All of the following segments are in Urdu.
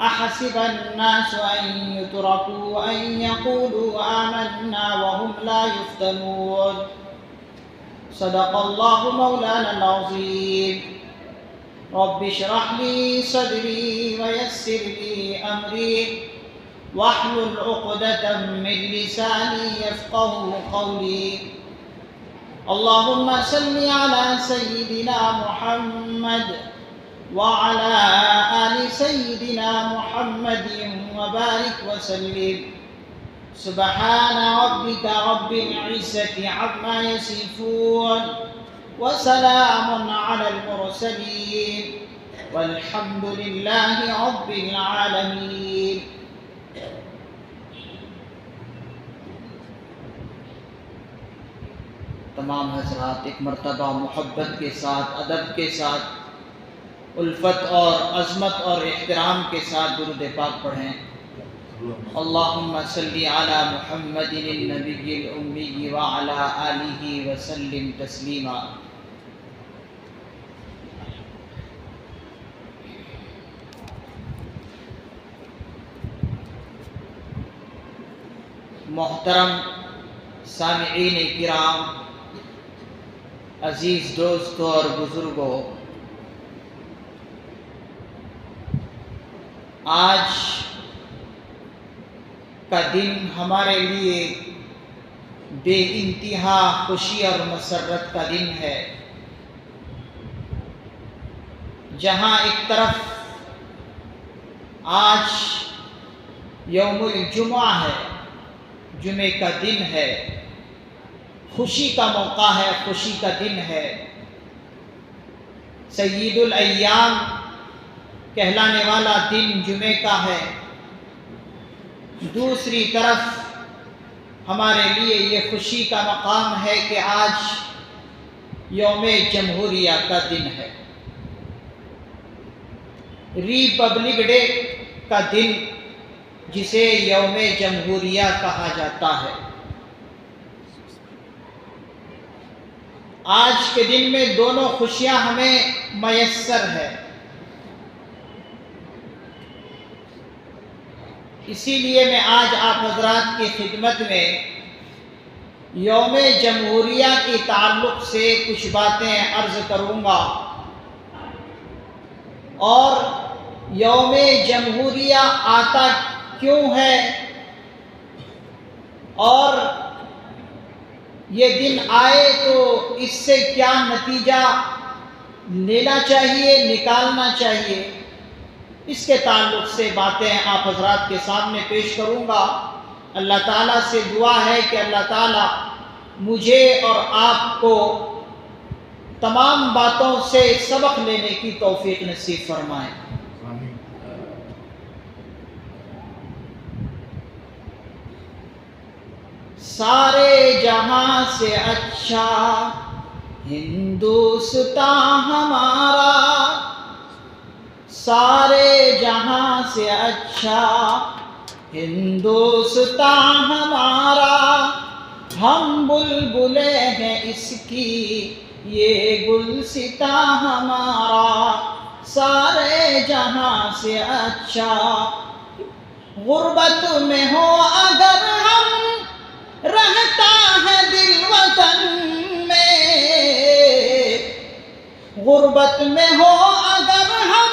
أحسب الناس أن يتركوا أن يقولوا آمنا وهم لا يفتنون صدق الله مولانا العظيم. رب اشرح لي صدري ويسر لي أمري واحلل عقدة من لساني يفقه قولي. اللهم صل على سيدنا محمد وعلى آل سيدنا محمد وبارك وسلم. سبحان ربك رب العزة عما يصفون وسلام على المرسلين والحمد لله رب العالمين. تمام حضرات ایک مرتبہ محبت کے ساتھ، ادب کے ساتھ، الفت اور عظمت اور احترام کے ساتھ درود پاک پڑھیں. اللہم صلی علی محمد النبی الامی وعلی آلہ وسلم تسلیما. محترم سامعین کرام، عزیز دوستوں اور بزرگوں، آج کا دن ہمارے لیے بے انتہا خوشی اور مسرت کا دن ہے، جہاں ایک طرف آج یوم الجمعہ ہے، جمعے کا دن ہے، خوشی کا موقع ہے، خوشی کا دن ہے، سید الایام کہلانے والا دن جمعے کا ہے. دوسری طرف ہمارے لیے یہ خوشی کا مقام ہے کہ آج یوم جمہوریہ کا دن ہے، ریپبلک ڈے کا دن، جسے یوم جمہوریہ کہا جاتا ہے. آج کے دن میں دونوں خوشیاں ہمیں میسر ہے، اسی لیے میں آج آپ حضرات کی خدمت میں یوم جمہوریہ کے تعلق سے کچھ باتیں عرض کروں گا، اور یوم جمہوریہ آتا کیوں ہے، اور یہ دن آئے تو اس سے کیا نتیجہ لینا چاہیے، نکالنا چاہیے، اس کے تعلق سے باتیں آپ حضرات کے سامنے پیش کروں گا. اللہ تعالیٰ سے دعا ہے کہ اللہ تعالیٰ مجھے اور آپ کو تمام باتوں سے سبق لینے کی توفیق نصیب فرمائے. سارے جہاں سے اچھا ہندوستان ہمارا، سارے جہاں سے اچھا ہندوستان ہمارا، ہم بلبلیں ہیں اس کی یہ گلستان ہمارا. سارے جہاں سے اچھا، غربت میں ہو اگر ہم رہتا ہے دل وطن میں، غربت میں ہو اگر ہم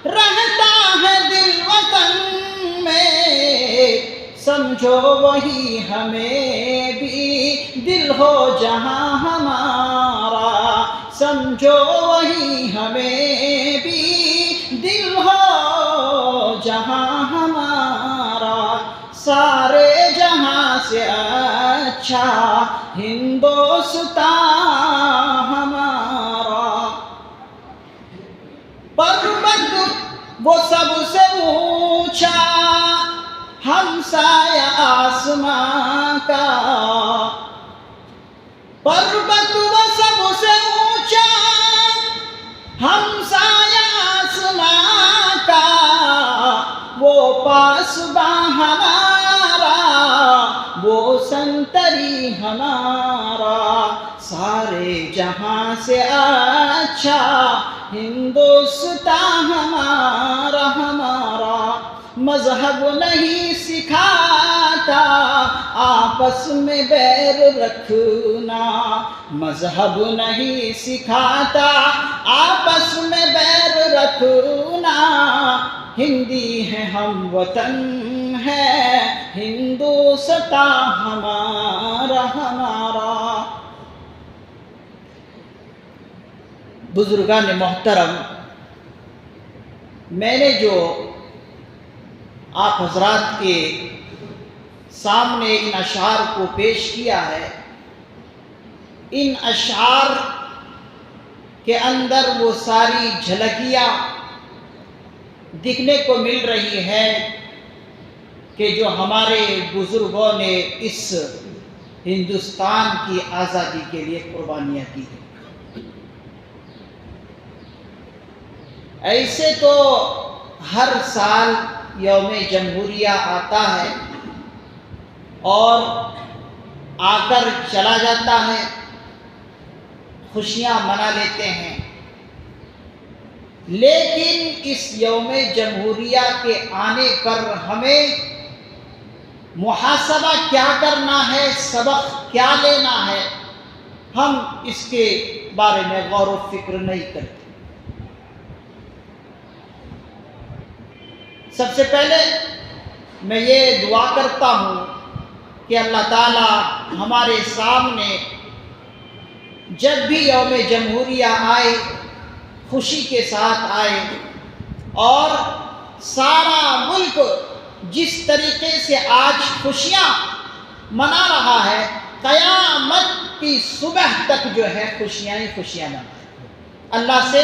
رہتا ہے دل وطن میں، سمجھو وہی ہمیں بھی دل ہو جہاں ہمارا، سمجھو وہی ہمیں بھی دل ہو جہاں ہمارا. سارے جہاں سے اچھا ہندوستان ہمارا. پروت وہ سب سے اونچا ہمسایہ آسماں کا، پروت وہ سب سے اونچا ہمسایہ آسماں کا، وہ پاسباں ہمارا، وہ سنتری ہمارا. سارے جہاں سے اچھا ہندوستان ہمارا ہمارا. مذہب نہیں سکھاتا آپس میں بیر رکھنا، مذہب نہیں سکھاتا آپس میں بیر رکھنا، ہندی ہے ہم وطن ہے ہندوستاں ہمارا ہمارا۔ بزرگان محترم، میں نے جو آپ حضرات کے سامنے ان اشعار کو پیش کیا ہے، ان اشعار کے اندر وہ ساری جھلکیاں دکھنے کو مل رہی ہے کہ جو ہمارے بزرگوں نے اس ہندوستان کی آزادی کے لیے قربانیاں کی ہیں۔ ایسے تو ہر سال یوم جمہوریہ آتا ہے اور آ کر چلا جاتا ہے، خوشیاں منا لیتے ہیں، لیکن اس یوم جمہوریہ کے آنے پر ہمیں محاسبہ کیا کرنا ہے، سبق کیا لینا ہے، ہم اس کے بارے میں غور و فکر نہیں کرتے۔ سب سے پہلے میں یہ دعا کرتا ہوں کہ اللہ تعالی ہمارے سامنے جب بھی یوم جمہوریہ آئے خوشی کے ساتھ آئے، اور سارا ملک جس طریقے سے آج خوشیاں منا رہا ہے، قیامت کی صبح تک جو ہے خوشیاں ہی خوشیاں منائے۔ اللہ سے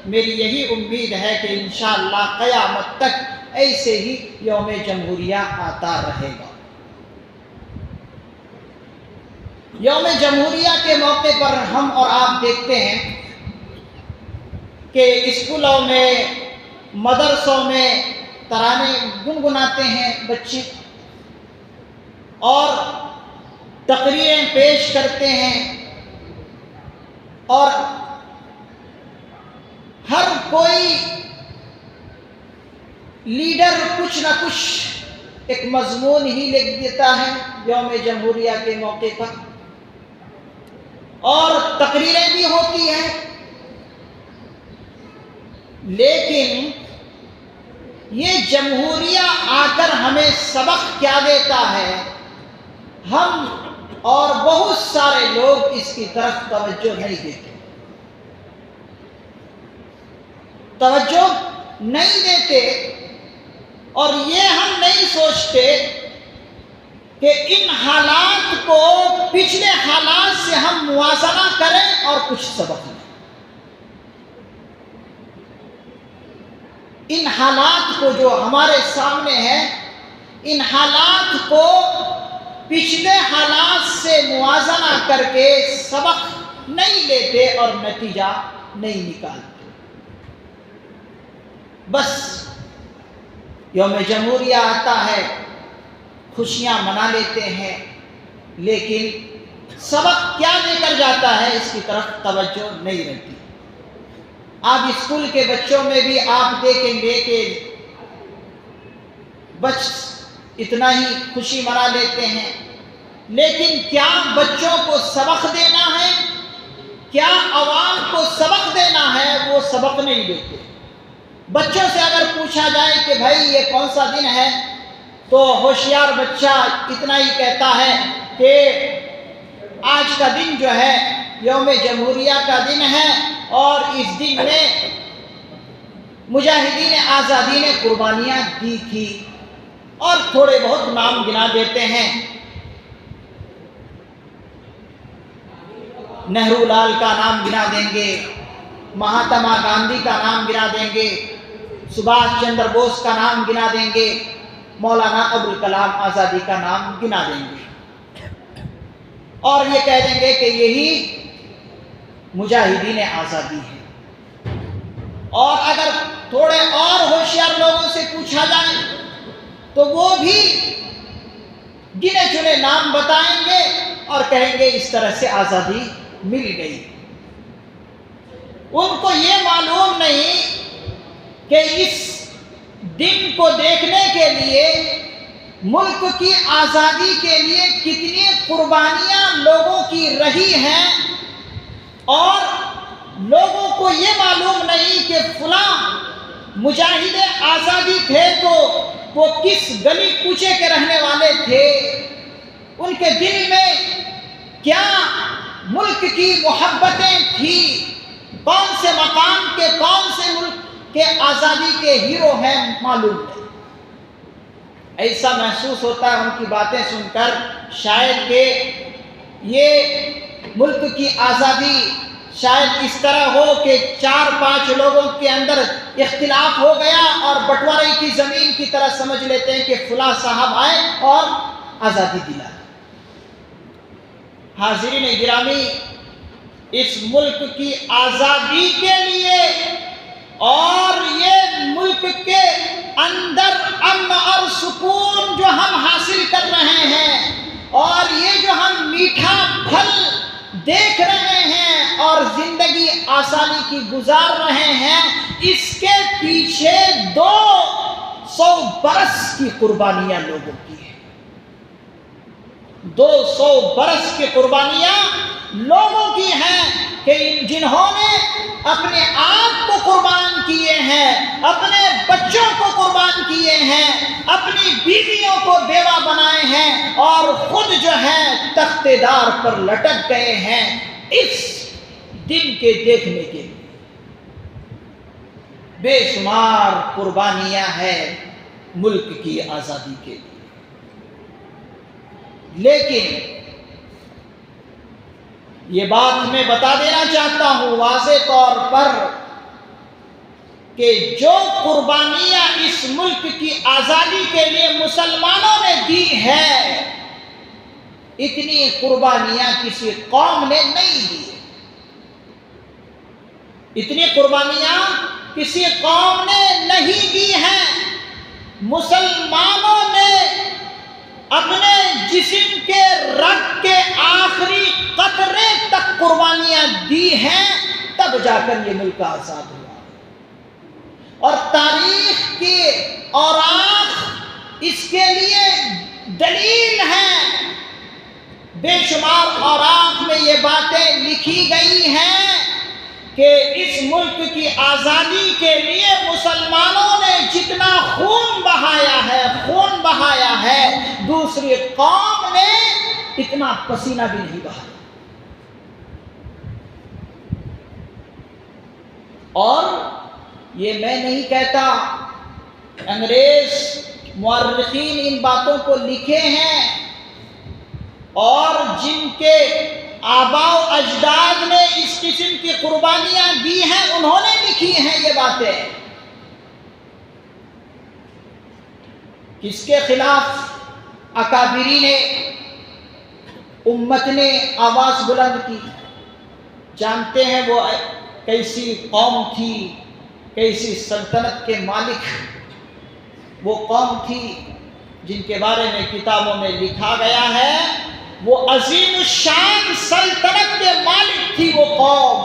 میری یہی امید ہے کہ انشاءاللہ قیامت تک ایسے ہی یوم جمہوریہ آتا رہے گا۔ یوم جمہوریہ کے موقع پر ہم اور آپ دیکھتے ہیں کہ اسکولوں میں، مدرسوں میں ترانے گنگناتے ہیں بچے، اور تقریریں پیش کرتے ہیں، اور ہر کوئی لیڈر کچھ نہ کچھ ایک مضمون ہی لکھ دیتا ہے یوم جمہوریہ کے موقع پر، اور تقریریں بھی ہوتی ہیں، لیکن یہ جمہوریہ آ کر ہمیں سبق کیا دیتا ہے؟ ہم اور بہت سارے لوگ اس کی طرف توجہ نہیں دیتے، توجہ نہیں دیتے، اور یہ ہم نہیں سوچتے کہ ان حالات کو پچھلے حالات سے ہم موازنہ کریں اور کچھ سبق لیں۔ ان حالات کو جو ہمارے سامنے ہیں، ان حالات کو پچھلے حالات سے موازنہ کر کے سبق نہیں لیتے اور نتیجہ نہیں نکالتے۔ بس یوم جمہوریہ آتا ہے، خوشیاں منا لیتے ہیں، لیکن سبق کیا لے کر جاتا ہے اس کی طرف توجہ نہیں رہتی۔ آپ اسکول کے بچوں میں بھی آپ دیکھیں گے کہ اتنا ہی خوشی منا لیتے ہیں، لیکن کیا بچوں کو سبق دینا ہے، کیا عوام کو سبق دینا ہے، وہ سبق نہیں دیتے۔ بچوں سے اگر پوچھا جائے کہ بھائی یہ کون سا دن ہے، تو ہوشیار بچہ اتنا ہی کہتا ہے کہ آج کا دن جو ہے یوم جمہوریہ کا دن ہے، اور اس دن میں مجاہدین آزادی نے قربانیاں دی تھی، اور تھوڑے بہت نام گنا دیتے ہیں۔ نہرو لال کا نام گنا دیں گے، مہاتما گاندھی کا نام گنا دیں گے، سبھاش چندر بوس کا نام گنا دیں گے، مولانا ابوالکلام آزادی کا نام گنا دیں گے، اور یہ کہہ دیں گے کہ یہی مجاہدین آزادی ہے۔ اور اگر تھوڑے اور ہوشیار لوگوں سے پوچھا جائے تو وہ بھی گنے چنے نام بتائیں گے اور کہیں گے اس طرح سے آزادی مل گئی۔ ان کو یہ معلوم نہیں کہ اس دن کو دیکھنے کے لیے، ملک کی آزادی کے لیے کتنی قربانیاں لوگوں کی رہی ہیں، اور لوگوں کو یہ معلوم نہیں کہ فلاں مجاہد آزادی تھے تو وہ کس گلی کوچے کے رہنے والے تھے، ان کے دل میں کیا ملک کی محبتیں تھیں، کون سے مقام کے، کون سے ملک کے آزادی کے ہیرو ہیں، معلوم نہیں۔ ایسا محسوس ہوتا ہے ان کی باتیں سن کر شاید کہ یہ ملک کی آزادی شاید اس طرح ہو کہ 4-5 لوگوں کے اندر اختلاف ہو گیا اور بٹوارے کی زمین کی طرح سمجھ لیتے ہیں کہ فلاں صاحب آئے اور آزادی دلا۔ حاضرین گرامی، اس ملک کی آزادی کے لیے اور یہ ملک کے اندر امن اور سکون جو ہم حاصل کر رہے ہیں، اور یہ جو ہم میٹھا پھل دیکھ رہے ہیں اور زندگی آسانی کی گزار رہے ہیں، اس کے پیچھے 200 برس کی قربانیاں لوگوں کی ہیں۔ 200 برس کی قربانیاں لوگوں کی ہیں کہ جنہوں نے اپنے آپ کو قربان کیے ہیں، اپنے بچوں کو قربان کیے ہیں، اپنی بیویوں کو بیوہ بنائے ہیں، اور خود جو ہے تختے دار پر لٹک گئے ہیں اس دن کے دیکھنے کے لیے۔ بے شمار قربانیاں ہیں ملک کی آزادی کے لیے، لیکن یہ بات میں بتا دینا چاہتا ہوں واضح طور پر کہ جو قربانیاں اس ملک کی آزادی کے لیے مسلمانوں نے دی ہے، اتنی قربانیاں کسی قوم نے نہیں دی۔ اتنی قربانیاں کسی قوم نے نہیں دی ہیں۔ مسلمانوں نے اپنے جسم کے رگ کے آخری قطرے تک قربانیاں دی ہیں، تب جا کر یہ ملک آزاد ہوا۔ اور تاریخ کے اوراق اس کے لیے دلیل ہیں۔ بے شمار اوراق میں یہ باتیں لکھی گئی ہیں کہ اس ملک کی آزادی کے لیے مسلمانوں نے جتنا خون بہایا ہے دوسری قوم نے اتنا پسینہ بھی نہیں بہایا۔ اور یہ میں نہیں کہتا، انگریز مورخین ان باتوں کو لکھے ہیں، اور جن کے آباء و اجداد نے اس قسم کی قربانیاں دی ہیں انہوں نے لکھی ہیں یہ باتیں۔ کس کے خلاف اکابرین امت نے آواز بلند کی؟ جانتے ہیں وہ کیسی قوم تھی، کیسی سلطنت کے مالک وہ قوم تھی جن کے بارے میں کتابوں میں لکھا گیا ہے وہ عظیم الشان سلطنت کے مالک تھی وہ قوم۔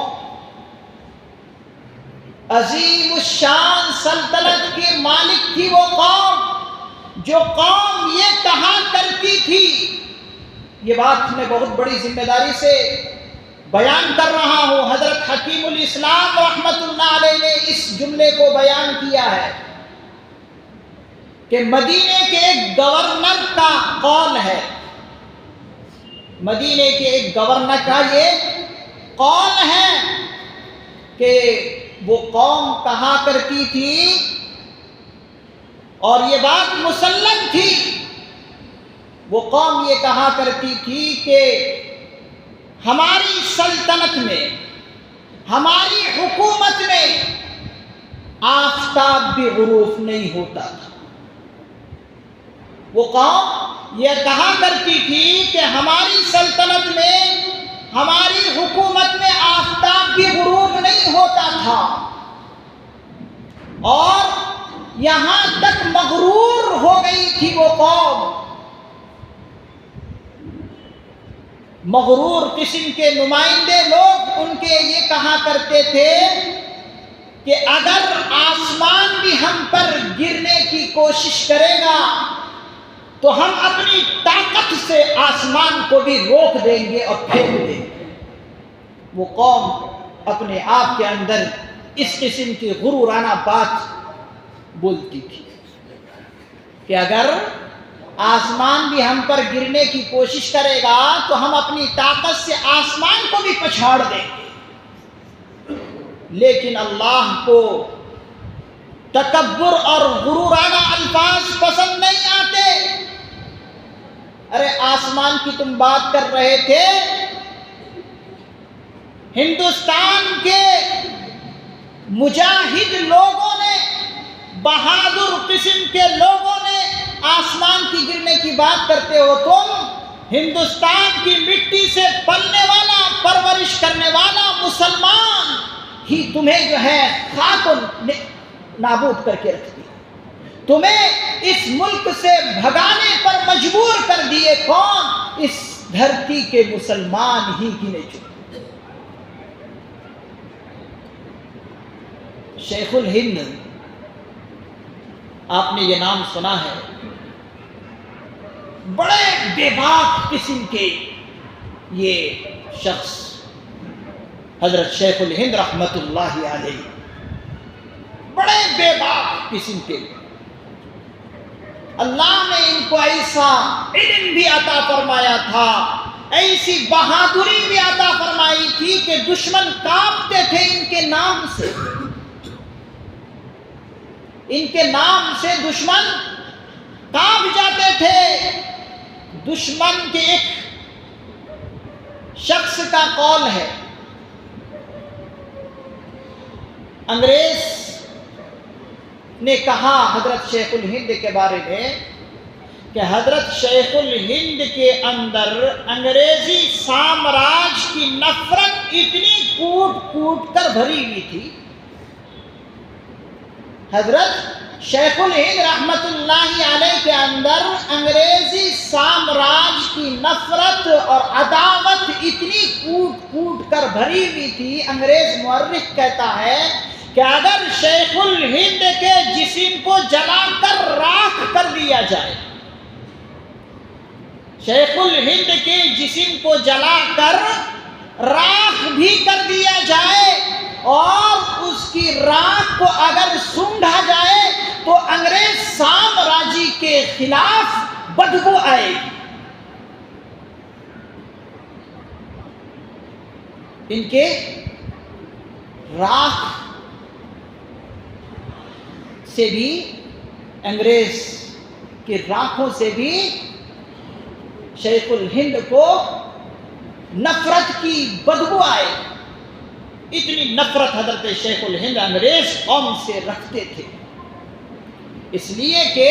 عظیم الشان سلطنت کی مالک تھی وہ قوم، جو قوم یہ کہا کرتی تھی، یہ بات میں بہت بڑی ذمہ داری سے بیان کر رہا ہوں، حضرت حکیم الاسلام رحمت اللہ علیہ نے اس جملے کو بیان کیا ہے کہ مدینے کے ایک گورنر کا قول ہے، مدینے کے ایک گورنر کا یہ قول ہے کہ وہ قوم کہا کرتی تھی، اور یہ بات مسلم تھی، وہ قوم یہ کہا کرتی تھی کہ ہماری سلطنت میں، ہماری حکومت میں آفتاب بھی غروب نہیں ہوتا تھا۔ وہ قوم یہ کہا کرتی تھی کہ ہماری سلطنت میں، ہماری حکومت میں آفتاب بھی غروب نہیں ہوتا تھا، اور یہاں تک مغرور ہو گئی تھی وہ قوم۔ مغرور قسم کے نمائندے لوگ ان کے یہ کہا کرتے تھے کہ اگر آسمان بھی ہم پر گرنے کی کوشش کرے گا تو ہم اپنی طاقت سے آسمان کو بھی روک دیں گے اور پھینک دیں گے۔ وہ قوم اپنے آپ کے اندر اس قسم کی غرورانہ بات بولتی تھی کہ اگر آسمان بھی ہم پر گرنے کی کوشش کرے گا تو ہم اپنی طاقت سے آسمان کو بھی پچھاڑ دیں گے۔ لیکن اللہ کو تکبر اور غرورانہ الفاظ پسند نہیں آتے۔ ارے آسمان کی تم بات کر رہے تھے، ہندوستان کے مجاہد لوگوں نے، بہادر قسم کے لوگوں نے آسمان کی گرنے کی بات کرتے ہو تم؟ ہندوستان کی مٹی سے پلنے والا، پرورش کرنے والا مسلمان ہی تمہیں جو ہے خاک نابود کر کے رکھ دیا، تمہیں اس ملک سے بھگانے پر مجبور کر دیے کون؟ اس دھرتی کے مسلمان ہی گنے چنے۔ شیخ الہند، آپ نے یہ نام سنا ہے، بڑے بے باک قسم کے یہ شخص حضرت شیخ الہند رحمت اللہ علیہ، بڑے بے باک قسم کے، اللہ نے ان کو ایسا علم بھی عطا فرمایا تھا، ایسی بہادری بھی عطا فرمائی تھی کہ دشمن کانپتے تھے ان کے نام سے، ان کے نام سے دشمن کانپ جاتے تھے۔ دشمن کے ایک شخص کا قول ہے، انگریز نے کہا حضرت شیخ الہند کے بارے میں کہ حضرت شیخ الہند کے اندر انگریزی سامراج کی نفرت اتنی کوٹ کوٹ کر بھری ہوئی تھی، حضرت شیخ الہند رحمت اللہ علیہ کے اندر انگریزی سامراج کی نفرت اور عداوت اتنی کوٹ کوٹ کر بھری ہوئی تھی۔ انگریز مورخ کہتا ہے کہ اگر شیخ الہند کے جسم کو جلا کر راکھ کر دیا جائے، شیخ الہند کے جسم کو جلا کر راکھ بھی کر دیا جائے اور اس کی راکھ کو اگر سونگھا جائے تو انگریز سامراجی کے خلاف بدبو آئے گی۔ ان کے راکھ سے بھی، انگریز کے راکھوں سے بھی شیخ الہند کو نفرت کی بدبو آئے، اتنی نفرت حضرت شیخ الہند انگریز قوم سے رکھتے تھے، اس لیے کہ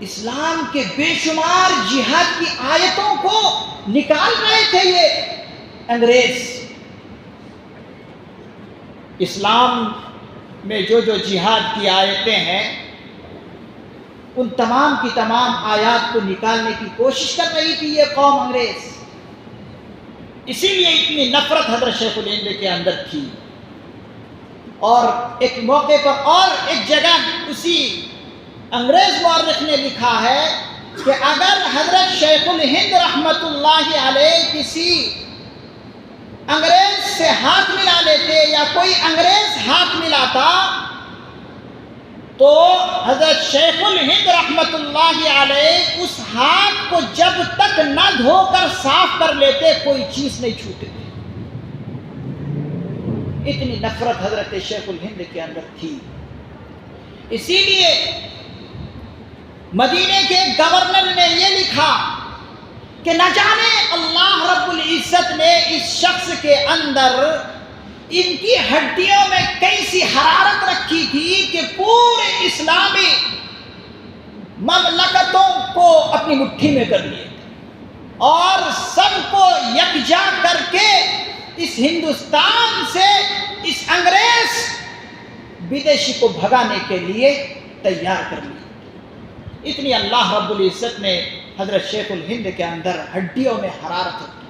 اسلام کے بے شمار جہاد کی آیتوں کو نکال رہے تھے یہ انگریز۔ اسلام میں جو جو جہاد کی آیتیں ہیں ان تمام کی تمام آیات کو نکالنے کی کوشش کر رہی تھی یہ قوم انگریز، اسی لیے اتنی نفرت حضرت شیخ الہند کے اندر تھی۔ اور ایک موقع پر اور ایک جگہ اسی انگریز مورخ نے لکھا ہے کہ اگر حضرت شیخ الہند رحمت اللہ علیہ کسی انگریز سے ہاتھ ملا لیتے یا کوئی انگریز ہاتھ ملاتا تو حضرت شیخ الہند رحمت اللہ علیہ اس ہاتھ کو جب تک نہ دھو کر صاف کر لیتے کوئی چیز نہیں چھوٹتی، اتنی نفرت حضرت شیخ الہند کے اندر تھی۔ اسی لیے مدینے کے گورنر نے یہ لکھا کہ نہ جانے اللہ رب العزت نے اس شخص کے اندر ان کی ہڈیوں میں کیسی حرارت رکھی تھی کہ پورے اسلامی مملکتوں کو اپنی مٹھی میں کر لیے اور سب کو یکجا کر کے اس ہندوستان سے اس انگریز بدیشی کو بھگانے کے لیے تیار کر لی۔ اتنی اللہ رب العزت نے حضرت شیخ الہند کے اندر ہڈیوں میں حرارت رکھی۔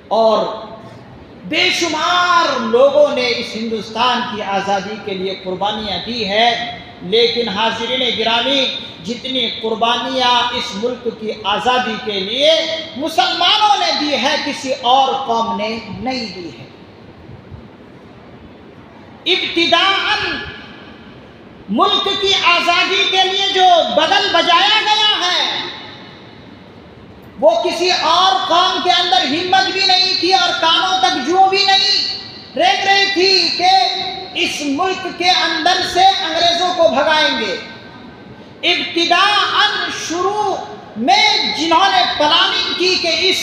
اور بے شمار لوگوں نے اس ہندوستان کی آزادی کے لیے قربانیاں دی ہے، لیکن حاضرین گرامی، جتنی قربانیاں اس ملک کی آزادی کے لیے مسلمانوں نے دی ہے، کسی اور قوم نے نہیں دی ہے۔ ابتداءً ملک کی آزادی کے لیے جو بغل بجایا گیا ہے، وہ کسی اور قوم کے اندر ہمت بھی نہیں تھی اور کانوں تک جو بھی نہیں رینگ رہی تھی کہ اس ملک کے اندر سے انگریزوں کو بھگائیں گے۔ ابتداءً شروع میں جنہوں نے پلاننگ کی کہ اس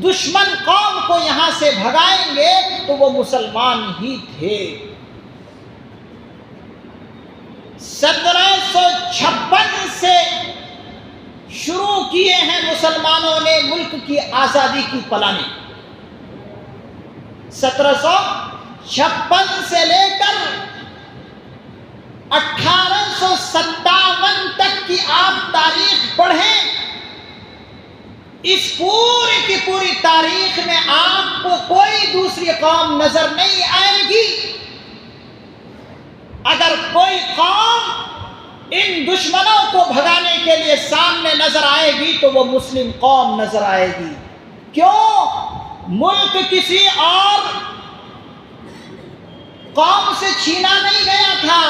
دشمن قوم کو یہاں سے بھگائیں گے تو وہ مسلمان ہی تھے۔ 1756 سے شروع کیے ہیں مسلمانوں نے ملک کی آزادی کی پلاننگ۔ 1756 سے لے کر 1857 تک کی آپ تاریخ پڑھیں، اس پوری کی پوری تاریخ میں آپ کو کوئی دوسری قوم نظر نہیں آئے گی۔ اگر کوئی قوم ان دشمنوں کو بھگانے کے لیے سامنے نظر آئے گی تو وہ مسلم قوم نظر آئے گی۔ کیوں؟ ملک کسی اور قوم سے چھینا نہیں گیا تھا،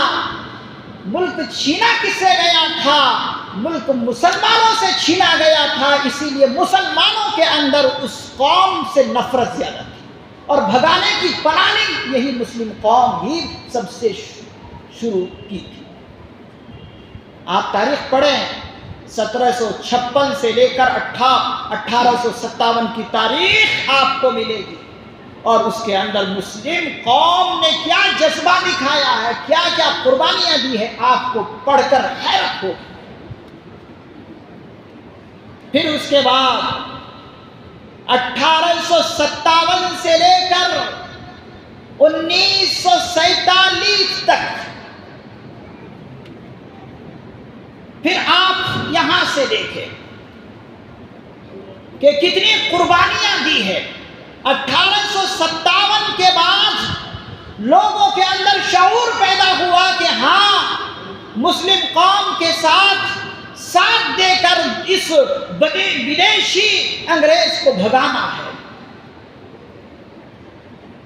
ملک چھینا کس سے گیا تھا؟ ملک مسلمانوں سے چھینا گیا تھا، اسی لیے مسلمانوں کے اندر اس قوم سے نفرت زیادہ تھی، اور بھگانے کی پلاننگ یہی مسلم قوم ہی سب سے شروع کی تھی۔ آپ تاریخ پڑھیں، 1756 سے لے کر 1857 کی تاریخ آپ کو ملے گی، اور اس کے اندر مسلم قوم نے کیا جذبہ دکھایا ہے، کیا کیا قربانیاں دی ہے، آپ کو پڑھ کر حیرت ہو۔ پھر اس کے بعد 1857 سے لے کر 1947 تک، پھر آپ یہاں سے دیکھیں کہ کتنی قربانیاں دی ہے۔ 1857 کے بعد لوگوں کے اندر شعور پیدا ہوا کہ ہاں، مسلم قوم کے ساتھ دے کر اس بدیشی انگریز کو بھگانا ہے،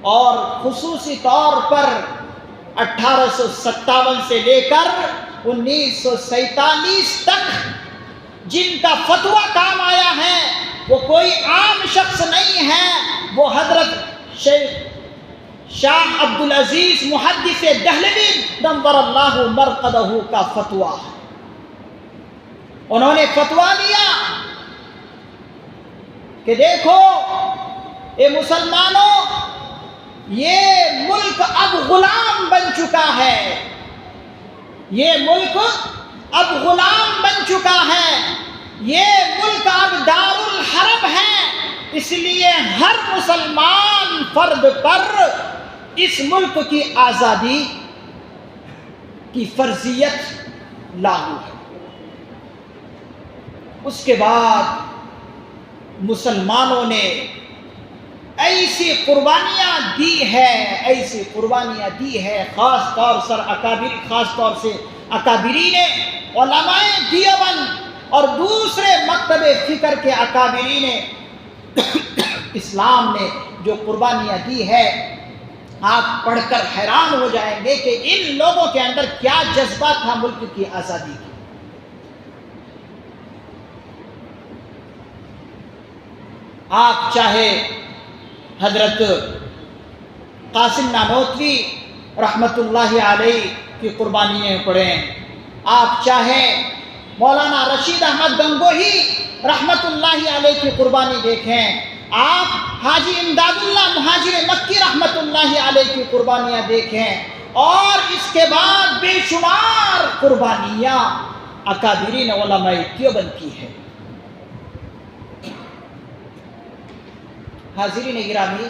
اور خصوصی طور پر 1857 سے لے کر 1947 تک جن کا فتویٰ کام آیا ہے وہ کوئی عام شخص نہیں ہے، وہ حضرت شاہ عبدالعزیز محدث دہلوی نور اللہ مرقدہ کا فتویٰ ہے۔ انہوں نے فتویٰ دیا کہ دیکھو اے مسلمانوں، یہ ملک اب غلام بن چکا ہے، یہ ملک اب غلام بن چکا ہے، یہ ملک اب دار الحرب ہے، اس لیے ہر مسلمان فرد پر اس ملک کی آزادی کی فرضیت لاگو ہے۔ اس کے بعد مسلمانوں نے ایسی قربانیاں دی ہے، خاص طور سے اکابرین علماء دیوبند اور دوسرے مکتب فکر کے اکابرین اسلام نے جو قربانیاں دی ہے، آپ پڑھ کر حیران ہو جائیں گے کہ ان لوگوں کے اندر کیا جذبہ تھا ملک کی آزادی کی۔ آپ چاہے حضرت قاسم نانوتوی رحمت اللہ علیہ کی قربانیاں پڑھیں، آپ چاہے مولانا رشید احمد گنگوہی رحمت اللہ علیہ کی قربانی دیکھیں، آپ حاجی امداد اللہ مہاجر مکی رحمت اللہ علیہ کی قربانیاں دیکھیں، اور اس کے بعد بے شمار قربانیاں اکابرین علماء دیوبند کی ہیں۔ حاضرین گرامی،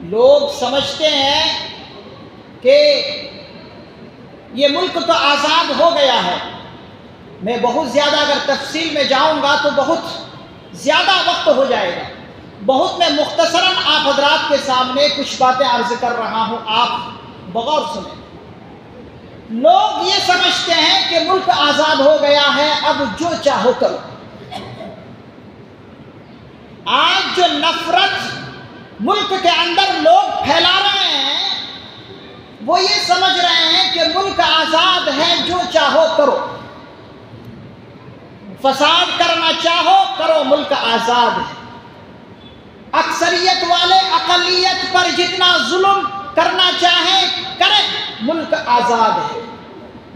لوگ سمجھتے ہیں کہ یہ ملک تو آزاد ہو گیا ہے۔ میں بہت زیادہ اگر تفصیل میں جاؤں گا تو بہت زیادہ وقت ہو جائے گا، بہت میں مختصراً آپ حضرات کے سامنے کچھ باتیں عرض کر رہا ہوں، آپ بغور سنیں۔ لوگ یہ سمجھتے ہیں کہ ملک آزاد ہو گیا ہے، اب جو چاہو کرو۔ آج جو نفرت ملک کے اندر لوگ پھیلا رہے ہیں، وہ یہ سمجھ رہے ہیں کہ ملک آزاد ہے، جو چاہو کرو، فساد کرنا چاہو کرو، ملک آزاد ہے۔ اکثریت والے اقلیت پر جتنا ظلم کرنا چاہیں کریں، ملک آزاد ہے۔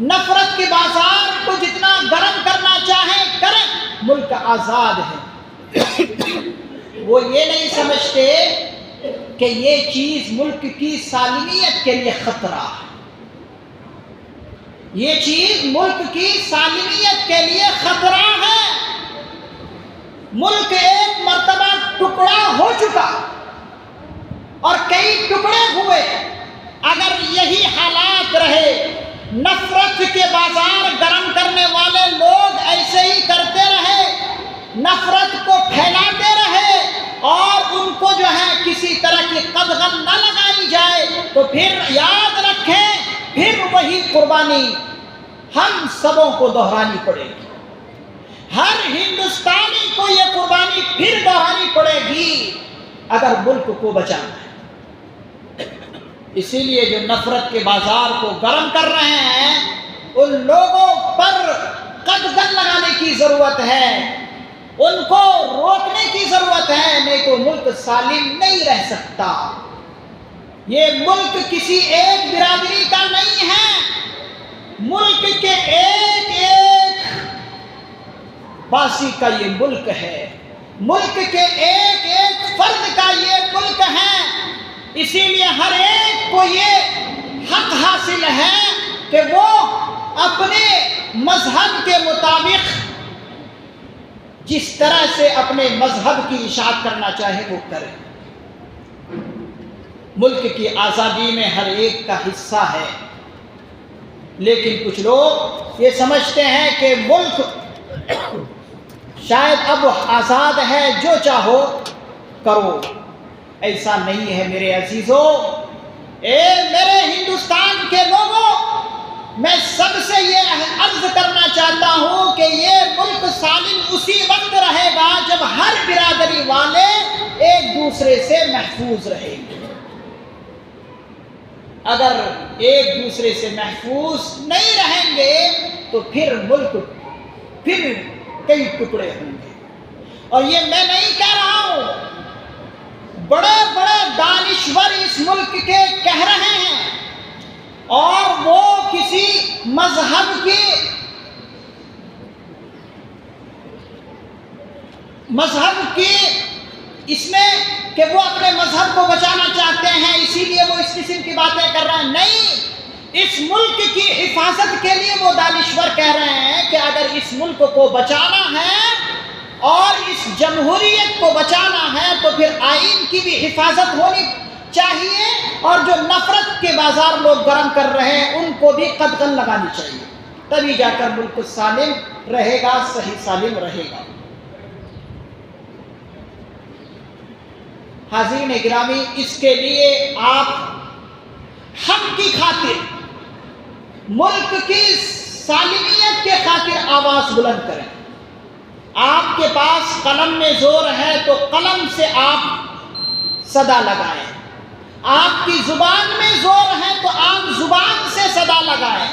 نفرت کے بازار کو جتنا گرم کرنا چاہیں کریں، ملک آزاد ہے۔ وہ یہ نہیں سمجھتے کہ یہ چیز ملک کی سالمیت کے لیے خطرہ ہے، یہ چیز ملک کی سالمیت کے لیے خطرہ ہے۔ ملک ایک مرتبہ ٹکڑا ہو چکا اور کئی ٹکڑے ہوئے، اگر یہی حالات رہے، نفرت کے بازار گرم کرنے والے لوگ ایسے ہی کرتے رہے، نفرت کو پھیلاتے رہے اور ان کو جو ہے کسی طرح کی قدغن نہ لگائی جائے، تو پھر یاد رکھیں، پھر وہی قربانی ہم سبوں کو دہرانی پڑے گی۔ ہر ہندوستانی کو یہ قربانی پھر دہرانی پڑے گی اگر ملک کو بچانا ہے۔ اسی لیے جو نفرت کے بازار کو گرم کر رہے ہیں، ان لوگوں پر قدغن لگانے کی ضرورت ہے، ان کو روکنے کی ضرورت ہے، نہیں تو ملک سالم نہیں رہ سکتا۔ یہ ملک کسی ایک برادری کا نہیں ہے، ملک کے ایک ایک باسی کا یہ ملک ہے، ملک کے ایک ایک فرد کا یہ ملک ہے۔ اسی لیے ہر ایک کو یہ حق حاصل ہے کہ وہ اپنے مذہب کے مطابق جس طرح سے اپنے مذہب کی اشاعت کرنا چاہے وہ کرے۔ ملک کی آزادی میں ہر ایک کا حصہ ہے، لیکن کچھ لوگ یہ سمجھتے ہیں کہ ملک شاید اب آزاد ہے، جو چاہو کرو۔ ایسا نہیں ہے میرے عزیزو، اے میرے ہندوستان کے لوگوں، میں سب سے یہ عرض کرنا چاہتا ہوں کہ یہ ملک سالم اسی وقت رہے گا جب ہر برادری والے ایک دوسرے سے محفوظ رہیں گے۔ اگر ایک دوسرے سے محفوظ نہیں رہیں گے تو پھر ملک پھر کئی ٹکڑے ہوں گے۔ اور یہ میں نہیں کہہ رہا ہوں، بڑے بڑے دانشور اس ملک کے کہہ رہے ہیں، اور وہ کسی مذہب کی اس میں کہ وہ اپنے مذہب کو بچانا چاہتے ہیں، اسی لیے وہ اس قسم کی باتیں کر رہے ہیں۔ نہیں، اس ملک کی حفاظت کے لیے وہ دانشور کہہ رہے ہیں کہ اگر اس ملک کو بچانا ہے اور اس جمہوریت کو بچانا ہے تو پھر آئین کی بھی حفاظت ہونی چاہیے، اور جو نفرت کے بازار لوگ گرم کر رہے ہیں ان کو بھی قدغن لگانی چاہیے، تبھی جا کر ملک سالم رہے گا، صحیح سالم رہے گا۔ حاضرین گرامی، اس کے لیے آپ حق کی خاطر، ملک کی سالمیت کے خاطر آواز بلند کریں۔ آپ کے پاس قلم میں زور ہے تو قلم سے آپ صدا لگائیں، آپ کی زبان میں زور ہے تو آپ زبان سے صدا لگائیں۔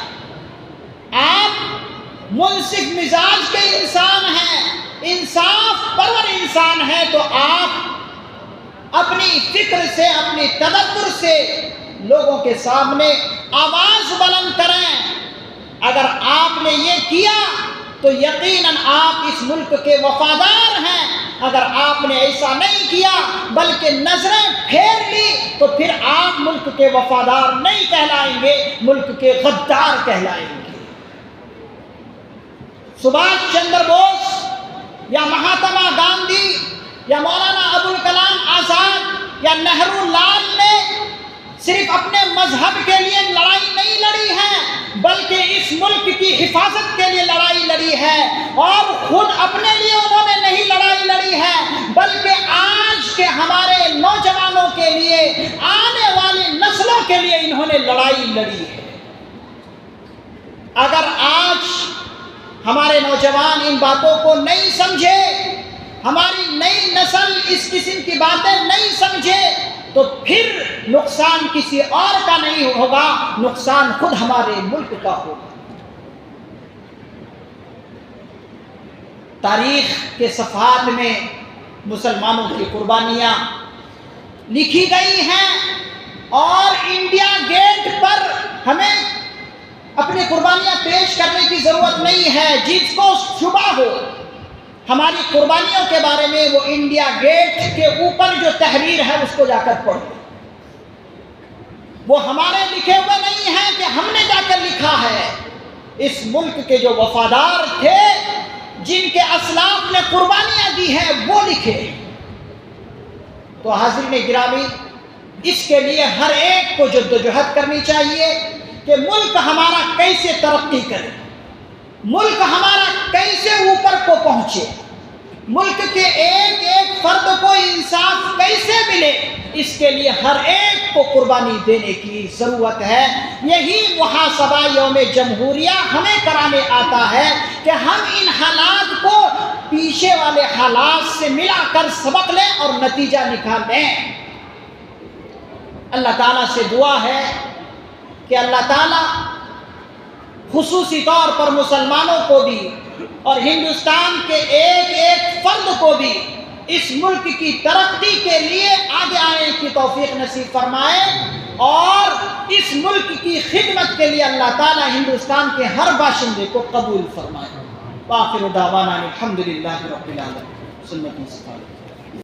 آپ منصف مزاج کے انسان ہیں، انصاف پرور انسان ہیں، تو آپ اپنی فکر سے، اپنی تدبر سے لوگوں کے سامنے آواز بلند کریں۔ اگر آپ نے یہ کیا تو یقیناً آپ اس ملک کے وفادار ہیں۔ اگر آپ نے ایسا نہیں کیا بلکہ نظریں پھیر لی تو پھر آپ ملک کے وفادار نہیں کہلائیں گے، ملک کے غدار کہلائیں گے۔ سبھاش چندر بوس یا مہاتما گاندھی یا مولانا ابوالکلام آزاد یا نہرو لال نے صرف اپنے مذہب کے لیے لڑائی نہیں لڑی ہے، بلکہ اس ملک کی حفاظت کے لیے لڑائی لڑی ہے، اور خود اپنے لیے انہوں نے نہیں لڑائی لڑی ہے، بلکہ آج کے ہمارے نوجوانوں کے لیے، آنے والی نسلوں کے لیے انہوں نے لڑائی لڑی ہے۔ اگر آج ہمارے نوجوان ان باتوں کو نہیں سمجھے، ہماری نئی نسل اس قسم کی باتیں نہیں سمجھے، تو پھر نقصان کسی اور کا نہیں ہوگا، نقصان خود ہمارے ملک کا ہوگا۔ تاریخ کے صفحات میں مسلمانوں کی قربانیاں لکھی گئی ہیں، اور انڈیا گیٹ پر ہمیں اپنی قربانیاں پیش کرنے کی ضرورت نہیں ہے۔ جس کو شبہ ہو ہماری قربانیوں کے بارے میں، وہ انڈیا گیٹ کے اوپر جو تحریر ہے اس کو جا کر پڑھے۔ وہ ہمارے لکھے ہوئے نہیں ہیں کہ ہم نے جا کر لکھا ہے، اس ملک کے جو وفادار تھے، جن کے اسلاف نے قربانیاں دی ہیں، وہ لکھے۔ تو حاضرین گرامی، اس کے لیے ہر ایک کو جدوجہد کرنی چاہیے کہ ملک ہمارا کیسے ترقی کرے، ملک ہمارا کیسے اوپر کو پہنچے، ملک کے ایک ایک فرد کو انصاف کیسے ملے، اس کے لیے ہر ایک کو قربانی دینے کی ضرورت ہے۔ یہی محاسبہ یوم جمہوریہ ہمیں کرانے آتا ہے کہ ہم ان حالات کو پیچھے والے حالات سے ملا کر سبق لیں اور نتیجہ نکال لیں۔ اللہ تعالیٰ سے دعا ہے کہ اللہ تعالیٰ خصوصی طور پر مسلمانوں کو بھی اور ہندوستان کے ایک ایک فرد کو بھی اس ملک کی ترقی کے لیے آگے آنے کی توفیق نصیب فرمائے، اور اس ملک کی خدمت کے لیے اللہ تعالیٰ ہندوستان کے ہر باشندے کو قبول فرمائے۔ وآخر دعوانا الحمدللہ رب العالمین۔ سنت